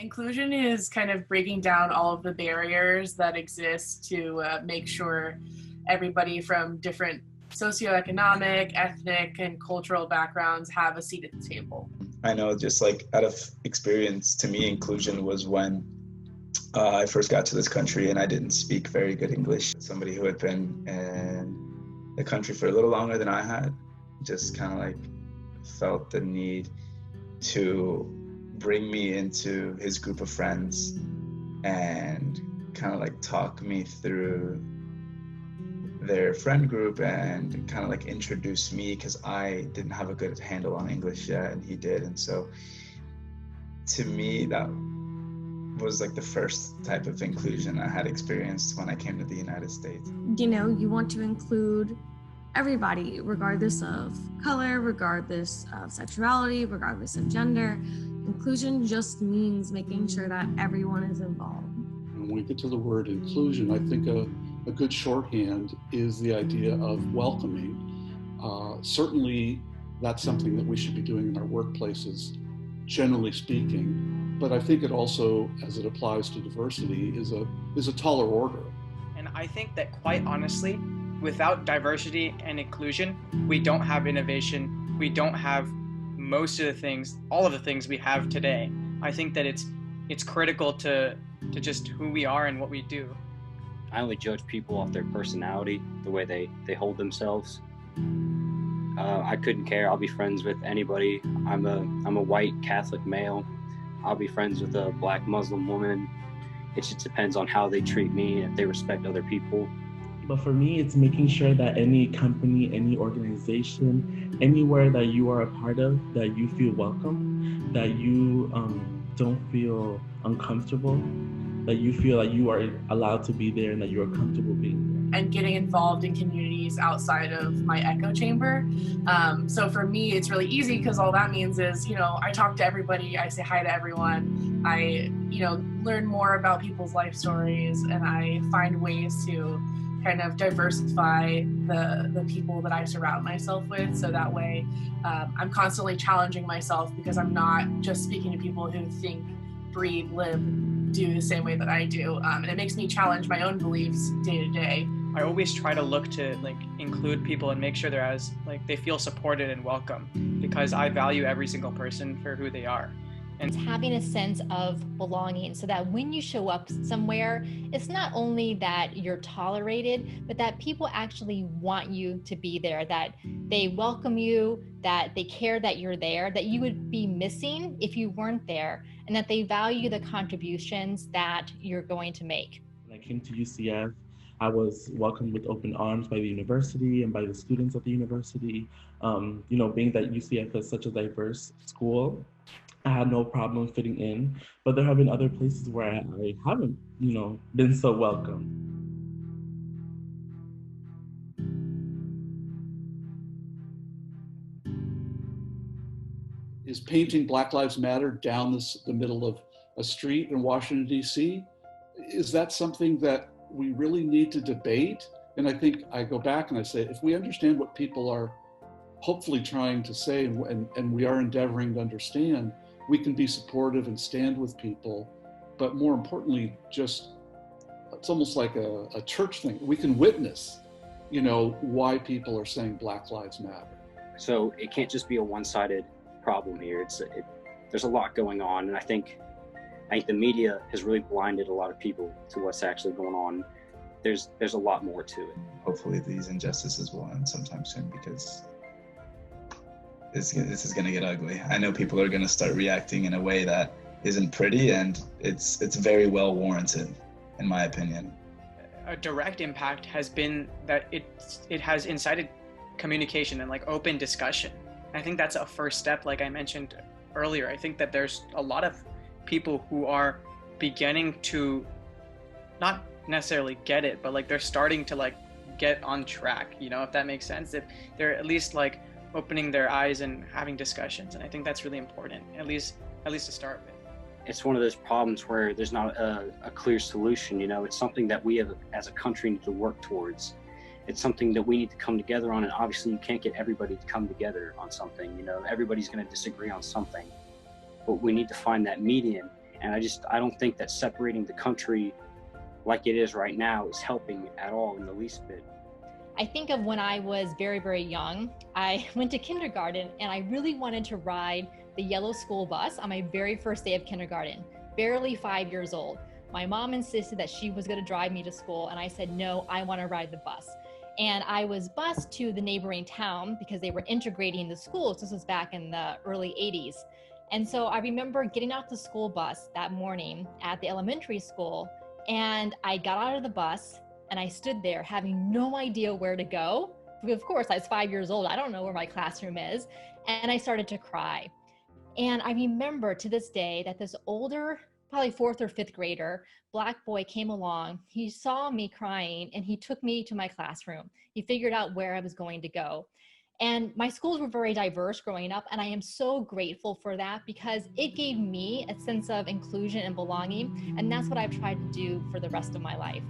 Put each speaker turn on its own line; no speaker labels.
Inclusion is kind of breaking down all of the barriers that exist to make sure everybody from different socioeconomic, ethnic, and cultural backgrounds have a seat at the table.
I know, just like out of experience, to me, inclusion was when I first got to this country and I didn't speak very good English. Somebody who had been in the country for a little longer than I had just kind of like felt the need to bring me into his group of friends and kind of like talk me through their friend group and kind of like introduce me, because I didn't have a good handle on English yet and he did. And so to me, that was like the first type of inclusion I had experienced when I came to the United States.
You know, you want to include everybody, regardless of color, regardless of sexuality, regardless of gender. Inclusion just means making sure that everyone is involved.
When we get to the word inclusion, I think a good shorthand is the idea of welcoming. Certainly, that's something that we should be doing in our workplaces, generally speaking. But I think it also, as it applies to diversity, is a taller order.
And I think that, quite honestly, without diversity and inclusion, we don't have innovation. We don't have most of the things, all of the things we have today. I think that it's critical to just who we are and what we do.
I only judge people off their personality, the way they hold themselves. I couldn't care. I'll be friends with anybody. I'm a white Catholic male. I'll be friends with a black Muslim woman. It just depends on how they treat me and if they respect other people.
But for me, it's making sure that any company, any organization, anywhere that you are a part of, that you feel welcome, that you don't feel uncomfortable, that you feel like you are allowed to be there and that you are comfortable being there.
And getting involved in communities outside of my echo chamber. So for me, it's really easy because all that means is, I talk to everybody, I say hi to everyone, I, learn more about people's life stories, and I find ways to kind of diversify the people that I surround myself with. So that way I'm constantly challenging myself because I'm not just speaking to people who think, breathe, live, do the same way that I do. And it makes me challenge my own beliefs day to day.
I always try to look to include people and make sure they feel supported and welcome, because I value every single person for who they are.
And having a sense of belonging, so that when you show up somewhere, it's not only that you're tolerated, but that people actually want you to be there, that they welcome you, that they care that you're there, that you would be missing if you weren't there, and that they value the contributions that you're going to make.
When I came to UCF, I was welcomed with open arms by the university and by the students at the university. Being that UCF is such a diverse school, I had no problem fitting in, but there have been other places where I haven't, been so welcome.
Is painting Black Lives Matter down the middle of a street in Washington, D.C., is that something that we really need to debate? And I think I go back and I say, if we understand what people are hopefully trying to say and we are endeavoring to understand, we can be supportive and stand with people. But more importantly, it's almost like a church thing. We can witness, why people are saying Black Lives Matter.
So it can't just be a one-sided problem here. There's a lot going on, and I think the media has really blinded a lot of people to what's actually going on. There's a lot more to it.
Hopefully these injustices will end sometime soon, because this is going to get ugly. I know people are going to start reacting in a way that isn't pretty, and it's very well warranted, in my opinion.
A direct impact has been that it has incited communication and open discussion. I think that's a first step, like I mentioned earlier. I think that there's a lot of people who are beginning to not necessarily get it, but they're starting to get on track, if that makes sense. If they're at least opening their eyes and having discussions. And I think that's really important, at least to start with.
It's one of those problems where there's not a clear solution. It's something that we as a country need to work towards. It's something that we need to come together on, and obviously you can't get everybody to come together on something. Everybody's going to disagree on something, but we need to find that median And I don't think that separating the country like it is right now is helping at all in the least bit.
I think of when I was very, very young. I went to kindergarten and I really wanted to ride the yellow school bus on my very first day of kindergarten, barely 5 years old. My mom insisted that she was going to drive me to school, and I said, no, I want to ride the bus. And I was bused to the neighboring town because they were integrating the schools. This was back in the early 80s. And so I remember getting out the school bus that morning at the elementary school, and I got out of the bus and I stood there having no idea where to go. Of course, I was 5 years old. I don't know where my classroom is. And I started to cry. And I remember to this day that this older, probably 4th or 5th grader, Black boy came along. He saw me crying and he took me to my classroom. He figured out where I was going to go. And my schools were very diverse growing up, and I am so grateful for that because it gave me a sense of inclusion and belonging, and that's what I've tried to do for the rest of my life.